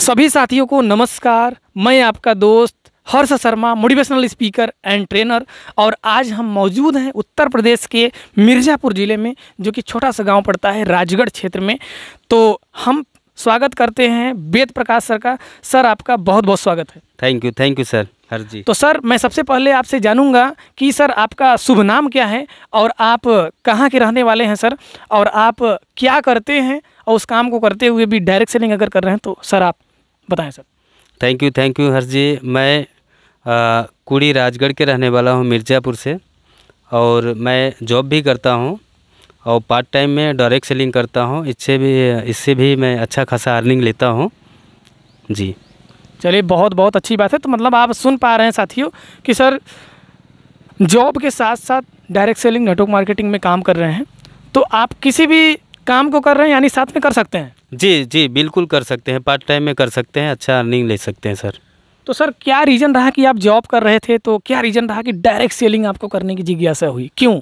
सभी साथियों को नमस्कार। मैं आपका दोस्त Harsh Sharma, motivational speaker and trainer. और आज हम मौजूद हैं उत्तर प्रदेश के मिर्ज़ापुर ज़िले में, जो कि छोटा सा गांव पड़ता है राजगढ़ क्षेत्र में। तो हम स्वागत करते हैं वेद प्रकाश सर का। सर, आपका बहुत बहुत स्वागत है। थैंक यू सर हर जी। तो सर, मैं सबसे पहले आपसे जानूंगा कि सर आपका शुभ नाम क्या है और आप कहाँ के रहने वाले हैं सर, और आप क्या करते हैं, और उस काम को करते हुए भी डायरेक्ट सेलिंग अगर कर रहे हैं तो सर आप बताएं सर। थैंक यू हर जी। मैं कुड़ी राजगढ़ के रहने वाला हूँ, मिर्ज़ापुर से। और मैं जॉब भी करता हूँ और पार्ट टाइम में डायरेक्ट सेलिंग करता हूँ। इससे भी मैं अच्छा खासा अर्निंग लेता हूँ जी। चलिए, बहुत बहुत अच्छी बात है। तो मतलब आप सुन पा रहे हैं साथियों कि सर जॉब के साथ साथ डायरेक्ट सेलिंग नेटवर्क मार्केटिंग में काम कर रहे हैं। तो आप किसी भी काम को कर रहे हैं यानी साथ में कर सकते हैं? जी बिल्कुल कर सकते हैं, पार्ट टाइम में कर सकते हैं, अच्छा अर्निंग ले सकते हैं सर। तो सर क्या रीज़न रहा कि आप जॉब कर रहे थे, तो क्या रीज़न रहा कि डायरेक्ट सेलिंग आपको करने की जिज्ञासा हुई, क्यों?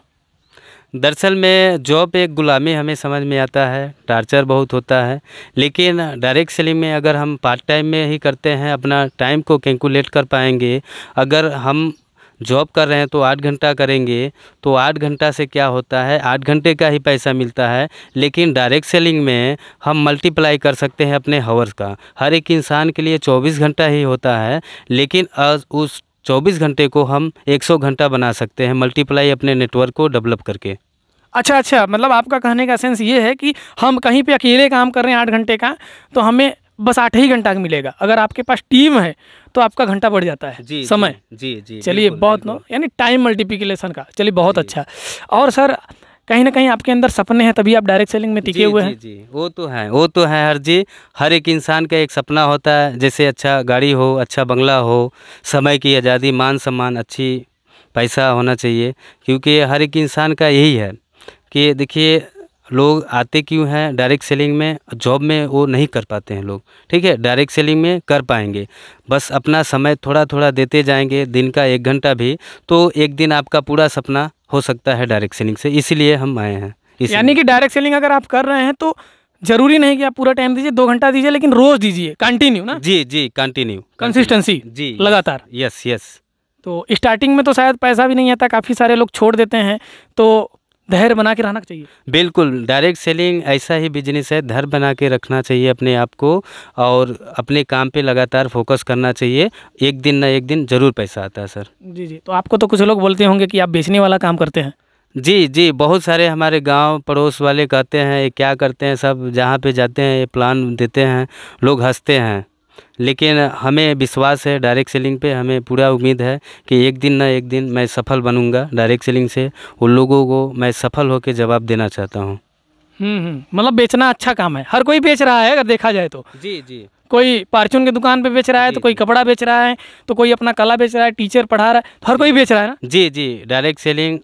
दरअसल में जॉब एक गुलामी हमें समझ में आता है, टार्चर बहुत होता है। लेकिन डायरेक्ट सेलिंग में अगर हम पार्ट टाइम में ही करते हैं, अपना टाइम को कैलकुलेट कर पाएंगे। अगर हम जॉब कर रहे हैं तो 8 घंटा करेंगे, तो 8 घंटा से क्या होता है, 8 घंटे का ही पैसा मिलता है। लेकिन डायरेक्ट सेलिंग में हम मल्टीप्लाई कर सकते हैं अपने हावर्स का। हर एक इंसान के लिए 24 घंटा ही होता है, लेकिन उस 24 घंटे को हम 100 घंटा बना सकते हैं, मल्टीप्लाई अपने नेटवर्क को डेवलप करके। अच्छा, मतलब आपका कहने का सेंस ये है कि हम कहीं पे अकेले काम कर रहे हैं 8 घंटे का, तो हमें बस 8 ही घंटा का मिलेगा। अगर आपके पास टीम है तो आपका घंटा बढ़ जाता है जी, समय। जी चलिए, बहुत नो यानी टाइम मल्टीप्लिकेशन का। चलिए, बहुत अच्छा। और सर कहीं ना कहीं आपके अंदर सपने हैं, तभी आप डायरेक्ट सेलिंग में टिके हुए हैं। जी वो तो है हर जी। हर एक इंसान का एक सपना होता है, जैसे अच्छा गाड़ी हो, अच्छा बंगला हो, समय की आज़ादी, मान सम्मान, अच्छी पैसा होना चाहिए। क्योंकि हर एक इंसान का यही है कि देखिए, लोग आते क्यों हैं डायरेक्ट सेलिंग में, जॉब में वो नहीं कर पाते हैं लोग। ठीक है, डायरेक्ट सेलिंग में कर पाएंगे, बस अपना समय थोड़ा थोड़ा देते जाएंगे, दिन का 1 घंटा भी, तो एक दिन आपका पूरा सपना हो सकता है डायरेक्ट सेलिंग से। इसीलिए हम आए हैं। यानी कि डायरेक्ट सेलिंग अगर आप कर रहे हैं तो जरूरी नहीं कि आप पूरा टाइम दीजिए, 2 घंटा दीजिए, लेकिन रोज दीजिए, कंटिन्यू ना। जी कंटिन्यू, कंसिस्टेंसी जी, लगातार। यस। तो स्टार्टिंग में तो शायद पैसा भी नहीं आता, काफ़ी सारे लोग छोड़ देते हैं, तो धैर्य बना के रहना चाहिए। बिल्कुल, डायरेक्ट सेलिंग ऐसा ही बिजनेस है, धैर्य बना के रखना चाहिए अपने आप को, और अपने काम पे लगातार फोकस करना चाहिए। एक दिन ना एक दिन ज़रूर पैसा आता है सर। जी। तो आपको तो कुछ लोग बोलते होंगे कि आप बेचने वाला काम करते हैं। जी बहुत सारे हमारे गांव पड़ोस वाले कहते हैं, ये क्या करते हैं, सब जहाँ पे जाते हैं ये प्लान देते हैं, लोग हंसते हैं। लेकिन हमें विश्वास है डायरेक्ट सेलिंग पे, हमें पूरा उम्मीद है कि एक दिन ना एक दिन मैं सफल बनूंगा डायरेक्ट सेलिंग से। उन लोगों को मैं सफल होकर जवाब देना चाहता हूँ। मतलब बेचना अच्छा काम है, हर कोई बेच रहा है अगर देखा जाए तो। जी कोई परचून की दुकान पे बेच रहा है, तो कोई कपड़ा बेच रहा है, तो कोई अपना कला बेच रहा है, टीचर पढ़ा रहा है, तो हर कोई बेच रहा है ना। जी डायरेक्ट सेलिंग।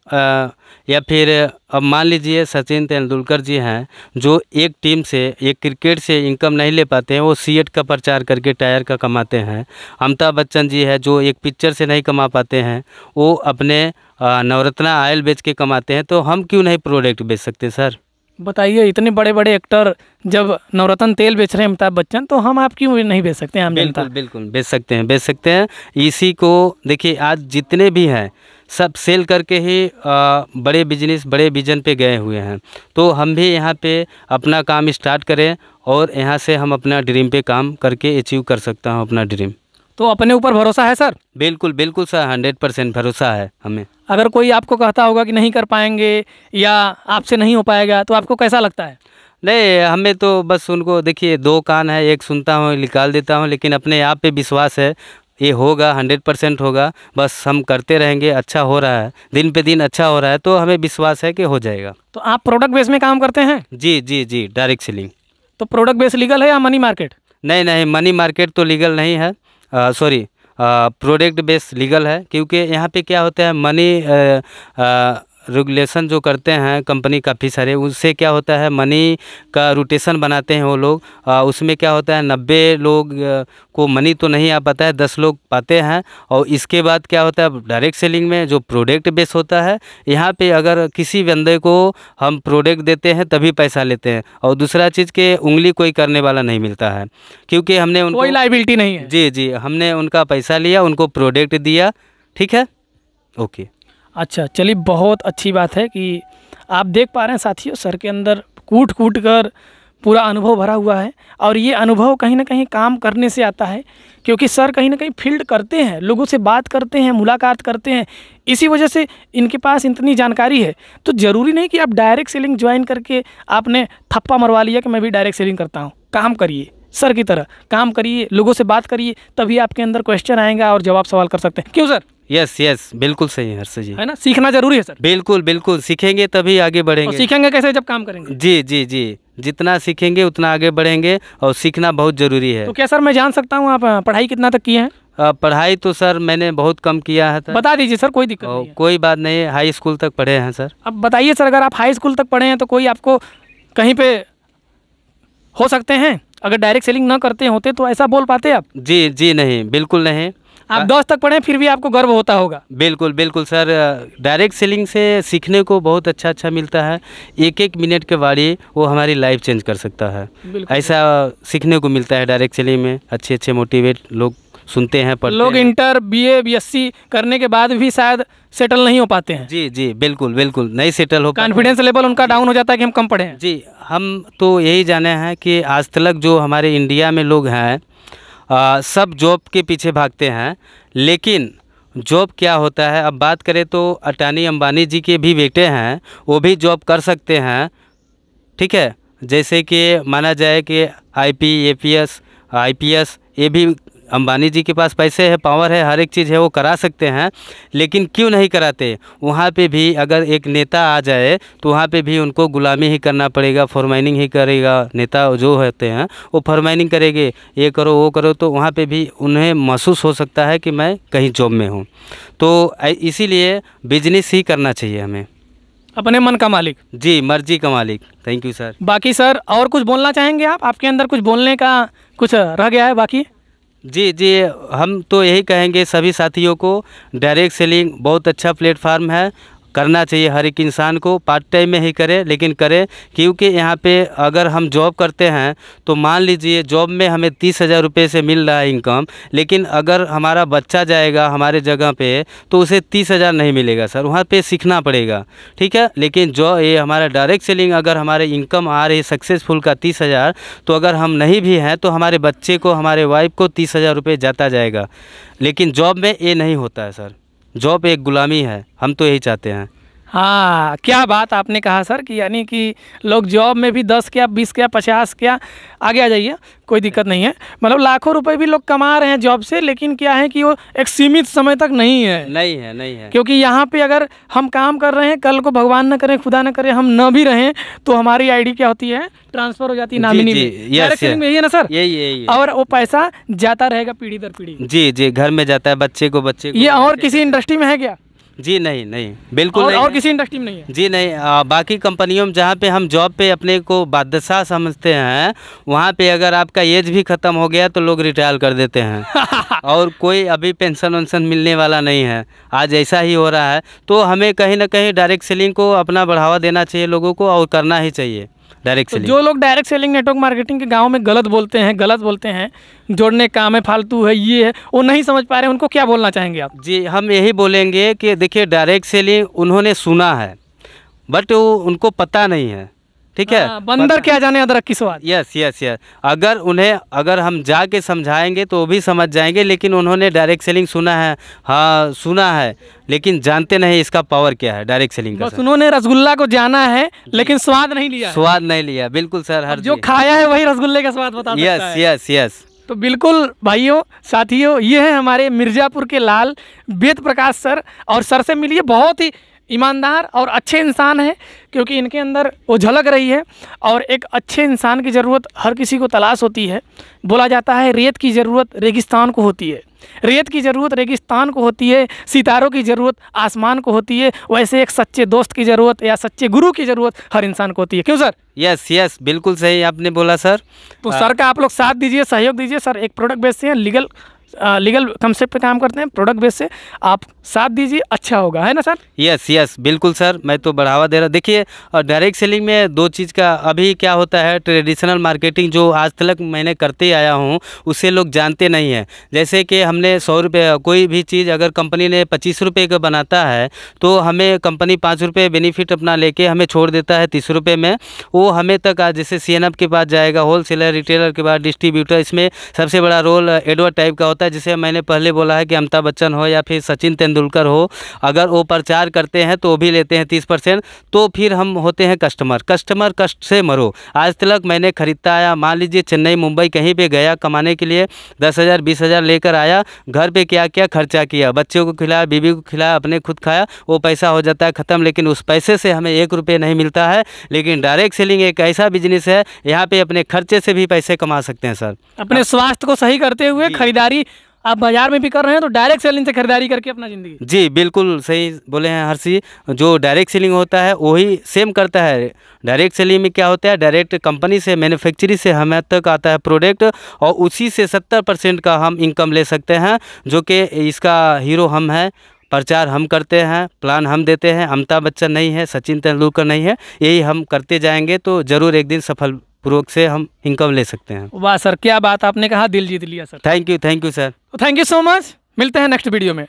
या फिर अब मान लीजिए सचिन तेंदुलकर जी हैं, जो एक टीम से, एक क्रिकेट से इनकम नहीं ले पाते हैं, वो सीएट का प्रचार करके टायर का कमाते हैं। अमिताभ बच्चन जी है, जो एक पिक्चर से नहीं कमा पाते हैं, वो अपने नवरत्ना ऑयल बेच के कमाते हैं। तो हम क्यों नहीं प्रोडक्ट बेच सकते सर? बताइए, इतने बड़े बड़े एक्टर जब नवरत्न तेल बेच रहे हैं अमिताभ बच्चन, तो हम आप क्यों नहीं बेच सकते हैं? बिल्कुल बेच सकते हैं। इसी को देखिए, आज जितने भी हैं सब सेल करके ही बड़े बिजनेस, बड़े विजन पे गए हुए हैं। तो हम भी यहाँ पे अपना काम स्टार्ट करें, और यहाँ से हम अपना ड्रीम पे काम करके अचीव कर सकता हूँ अपना ड्रीम। तो अपने ऊपर भरोसा है सर? बिल्कुल सर, 100% भरोसा है हमें। अगर कोई आपको कहता होगा कि नहीं कर पाएंगे या आपसे नहीं हो पाएगा, तो आपको कैसा लगता है? नहीं, हमें तो बस उनको, देखिए 2 कान है, एक सुनता हूँ निकाल देता हूँ, लेकिन अपने आप पे विश्वास है, ये होगा, 100% होगा। बस हम करते रहेंगे, अच्छा हो रहा है, दिन पे दिन अच्छा हो रहा है, तो हमें विश्वास है कि हो जाएगा। तो आप प्रोडक्ट बेस में काम करते हैं? जी डायरेक्ट सेलिंग। तो प्रोडक्ट बेस लीगल है या मनी मार्केट? नहीं, मनी मार्केट तो लीगल नहीं है, प्रोडक्ट बेस लीगल है। क्योंकि यहाँ पे क्या होता है, मनी रेगुलेशन जो करते हैं कंपनी काफ़ी सारे, उससे क्या होता है मनी का रोटेशन बनाते हैं वो लोग। उसमें क्या होता है 90 लोग को मनी तो नहीं आ पाता है, 10 लोग पाते हैं। और इसके बाद क्या होता है डायरेक्ट सेलिंग में जो प्रोडक्ट बेस होता है, यहाँ पे अगर किसी बंदे को हम प्रोडक्ट देते हैं तभी पैसा लेते हैं। और दूसरा चीज़ के उंगली कोई करने वाला नहीं मिलता है, क्योंकि हमने उनको कोई लायबिलिटी नहीं है। जी जी, हमने उनका पैसा लिया, उनको प्रोडक्ट दिया। ठीक है, ओके। अच्छा, चलिए बहुत अच्छी बात है कि आप देख पा रहे हैं साथियों, सर के अंदर कूट कूट कर पूरा अनुभव भरा हुआ है। और ये अनुभव कहीं ना कहीं काम करने से आता है, क्योंकि सर कहीं ना कहीं फील्ड करते हैं, लोगों से बात करते हैं, मुलाकात करते हैं, इसी वजह से इनके पास इतनी जानकारी है। तो ज़रूरी नहीं कि आप डायरेक्ट सेलिंग ज्वाइन करके आपने थप्पा मरवा लिया कि मैं भी डायरेक्ट सेलिंग करता हूँ। काम करिए, सर की तरह काम करिए, लोगों से बात करिए, तभी आपके अंदर क्वेश्चन आएगा और जवाब सवाल कर सकते हैं। क्यों सर? यस यस, बिल्कुल सही है हर्ष जी, है ना, सीखना जरूरी है सर। बिल्कुल बिल्कुल, सीखेंगे तभी आगे और बढ़ेंगे। सीखेंगे कैसे? जब काम करेंगे। जी जी जी, जितना सीखेंगे उतना आगे बढ़ेंगे, और सीखना बहुत ज़रूरी है। तो क्या सर मैं जान सकता हूँ आप पढ़ाई कितना तक किए हैं? पढ़ाई तो सर मैंने बहुत कम किया है। बता दीजिए सर, कोई दिक्कत नहीं है। कोई बात नहीं है, हाई स्कूल तक पढ़े हैं सर। अब बताइए सर, अगर आप हाई स्कूल तक पढ़े हैं तो कोई आपको कहीं पे हो सकते हैं, अगर डायरेक्ट सेलिंग ना करते होते तो ऐसा बोल पाते आप? जी जी नहीं, बिल्कुल नहीं। आप 10 तक पढ़े फिर भी आपको गर्व होता होगा। बिल्कुल बिल्कुल सर, डायरेक्ट सेलिंग से सीखने को बहुत अच्छा मिलता है। एक एक मिनट के बारे वो हमारी लाइफ चेंज कर सकता है, ऐसा सीखने को मिलता है डायरेक्ट सेलिंग में। अच्छे अच्छे मोटिवेट लोग सुनते हैं, पढ़ते लोग हैं। इंटर BA BSc करने के बाद भी शायद सेटल नहीं हो पाते हैं। जी जी बिल्कुल बिल्कुल, नहीं सेटल हो पाते। कॉन्फिडेंस लेवल उनका डाउन हो जाता है कि हम कम पढ़े हैं। जी, हम तो यही जाने हैं कि आज तक जो हमारे इंडिया में लोग हैं सब जॉब के पीछे भागते हैं, लेकिन जॉब क्या होता है, अब बात करें तो अडानी अंबानी जी के भी बेटे हैं, वो भी जॉब कर सकते हैं। ठीक है, जैसे कि माना जाए कि IPS IPS, ये भी अंबानी जी के पास पैसे है, पावर है, हर एक चीज़ है, वो करा सकते हैं। लेकिन क्यों नहीं कराते? वहाँ पे भी अगर एक नेता आ जाए तो वहाँ पे भी उनको गुलामी ही करना पड़ेगा, फॉरमाइनिंग ही करेगा। नेता जो होते हैं वो फॉरमाइनिंग करेंगे, ये करो वो करो, तो वहाँ पे भी उन्हें महसूस हो सकता है कि मैं कहीं जॉब में हूँ। तो इसीलिए बिजनेस ही करना चाहिए हमें, अपने मन का मालिक। जी, मर्जी का मालिक। Thank you sir. बाकी सर और कुछ बोलना चाहेंगे आप? आपके अंदर कुछ बोलने का कुछ रह गया है बाकी? जी जी, हम तो यही कहेंगे सभी साथियों को, डायरेक्ट सेलिंग बहुत अच्छा प्लेटफार्म है, करना चाहिए हर एक इंसान को। पार्ट टाइम में ही करे, लेकिन करे, क्योंकि यहाँ पे अगर हम जॉब करते हैं तो मान लीजिए जॉब में हमें 30,000 रुपये से मिल रहा है इनकम, लेकिन अगर हमारा बच्चा जाएगा हमारे जगह पे तो उसे 30,000 नहीं मिलेगा सर, वहाँ पे सीखना पड़ेगा। ठीक है, लेकिन जो ये हमारा डायरेक्ट सेलिंग अगर हमारे इनकम आ रही सक्सेसफुल का 30,000, तो अगर हम नहीं भी हैं तो हमारे बच्चे को, हमारे वाइफ को 30,000 रुपये जाता जाएगा। लेकिन जॉब में ये नहीं होता है सर, जॉब एक गुलामी है, हम तो यही चाहते हैं। हाँ, क्या बात आपने कहा सर कि यानी कि लोग जॉब में भी 10 क्या 20 क्या 50 क्या, आगे आ जाइए, कोई दिक्कत नहीं है। मतलब लाखों रुपए भी लोग कमा रहे हैं जॉब से, लेकिन क्या है कि वो एक सीमित समय तक नहीं है। नहीं है। क्योंकि यहाँ पे अगर हम काम कर रहे हैं, कल को भगवान न करे, खुदा न करे, हम न भी रहें तो हमारी ID क्या होती है, ट्रांसफ़र हो जाती है नॉमिनी में। डायरेक्ट सेलिंग में यही है ना सर? यही और वो पैसा जाता रहेगा पीढ़ी दर पीढ़ी। जी जी, घर में जाता है, बच्चे को ये और किसी इंडस्ट्री में है क्या? जी नहीं, बिल्कुल नहीं। और किसी इंडस्ट्री में नहीं है? जी नहीं। बाकी कंपनियों में जहाँ पे हम जॉब पे अपने को बादशाह समझते हैं, वहाँ पे अगर आपका एज भी ख़त्म हो गया तो लोग रिटायर कर देते हैं और कोई अभी पेंशन वेंशन मिलने वाला नहीं है। आज ऐसा ही हो रहा है, तो हमें कहीं ना कहीं डायरेक्ट सेलिंग को अपना बढ़ावा देना चाहिए लोगों को, और करना ही चाहिए डायरेक्ट सेलिंग। जो लोग डायरेक्ट सेलिंग नेटवर्क मार्केटिंग के गाँव में गलत बोलते हैं, जोड़ने काम है, फालतू है, ये है, वो नहीं समझ पा रहे, उनको क्या बोलना चाहेंगे आप? जी, हम यही बोलेंगे कि देखिए डायरेक्ट सेलिंग उन्होंने सुना है, बट वो उनको पता नहीं है। ठीक है, बंदर क्या जाने अदरक की स्वाद। यस। अगर हम जाके समझाएंगे तो वो भी समझ जाएंगे, लेकिन उन्होंने डायरेक्ट सेलिंग सुना है, हाँ सुना है, लेकिन जानते नहीं इसका पावर क्या है डायरेक्ट सेलिंग का। बस उन्होंने रसगुल्ला को जाना है, लेकिन स्वाद नहीं लिया। स्वाद नहीं लिया, बिल्कुल सर। हर जो खाया है वही रसगुल्ले का स्वाद बता सकता है। यस। तो बिल्कुल भाइयों साथियों, ये है हमारे मिर्ज़ापुर के लाल वेद प्रकाश सर, और सर से मिलिए, बहुत ही ईमानदार और अच्छे इंसान हैं, क्योंकि इनके अंदर वो झलक रही है। और एक अच्छे इंसान की ज़रूरत हर किसी को तलाश होती है। बोला जाता है रेत की ज़रूरत रेगिस्तान को होती है, रेत की ज़रूरत रेगिस्तान को होती है, सितारों की ज़रूरत आसमान को होती है। वैसे एक सच्चे दोस्त की ज़रूरत या सच्चे गुरु की ज़रूरत हर इंसान को होती है। क्यों सर? यस यस, बिल्कुल सही आपने बोला सर। तो सर का आप लोग साथ दीजिए, सहयोग दीजिए। सर एक प्रोडक्ट बेस से हैं, लीगल कंसेप्ट पे काम करते हैं, प्रोडक्ट बेस से आप साथ दीजिए, अच्छा होगा, है ना सर? यस यस, बिल्कुल सर, मैं तो बढ़ावा दे रहा। देखिए डायरेक्ट सेलिंग में दो चीज़ का अभी क्या होता है, ट्रेडिशनल मार्केटिंग जो आज तक मैंने करते आया हूँ उससे लोग जानते नहीं हैं। जैसे कि हमने 100 रुपये कोई भी चीज़ अगर कंपनी ने 25 रुपये का बनाता है तो हमें कंपनी 5 रुपये बेनिफिट अपना लेके हमें छोड़ देता है 30 रुपये में। वो हमें तक आज जैसे CNF के पास जाएगा, होलसेलर रिटेलर के बाद डिस्ट्रीब्यूटर। इसमें सबसे बड़ा रोल एडवर्ड टाइप का होता है, जिसे मैंने पहले बोला है कि अमिताभ बच्चन हो या फिर सचिन तेंदुलकर हो, अगर वो प्रचार करते हैं तो वो भी लेते हैं 30%। तो फिर हम होते हैं कस्टमर, कस्टमर कष्ट से मरो। आज तक मैंने खरीदता आया, मान लीजिए चेन्नई मुंबई कहीं पे गया कमाने के लिए, 10,000 20,000 लेकर आया, घर पे क्या क्या खर्चा किया, बच्चों को खिलाया, बीवी को खिलाया, अपने खुद खाया, वो पैसा हो जाता है ख़त्म। लेकिन उस पैसे से हमें 1 रुपये नहीं मिलता है। लेकिन डायरेक्ट सेलिंग एक ऐसा बिजनेस है, यहाँ पे अपने खर्चे से भी पैसे कमा सकते हैं सर। अपने स्वास्थ्य को सही करते हुए खरीदारी आप बाजार में भी कर रहे हैं, तो डायरेक्ट सेलिंग से खरीदारी करके अपना ज़िंदगी। जी बिल्कुल सही बोले हैं हर्षी। जो डायरेक्ट सेलिंग होता है वही सेम करता है। डायरेक्ट सेलिंग में क्या होता है, डायरेक्ट कंपनी से, मैन्युफैक्चरिंग से हमें तक आता है प्रोडक्ट, और उसी से 70% का हम इनकम ले सकते हैं, जो कि इसका हीरो हम हैं। प्रचार हम करते हैं, प्लान हम देते हैं। अमिताभ बच्चन नहीं है, सचिन तेंदुलकर नहीं है, यही हम करते जाएंगे तो ज़रूर एक दिन सफल पूर्वक से हम इनकम ले सकते हैं। वाह सर, क्या बात आपने कहा, दिल जीत लिया sir. Thank you sir. Thank you so much. मिलते हैं नेक्स्ट वीडियो में।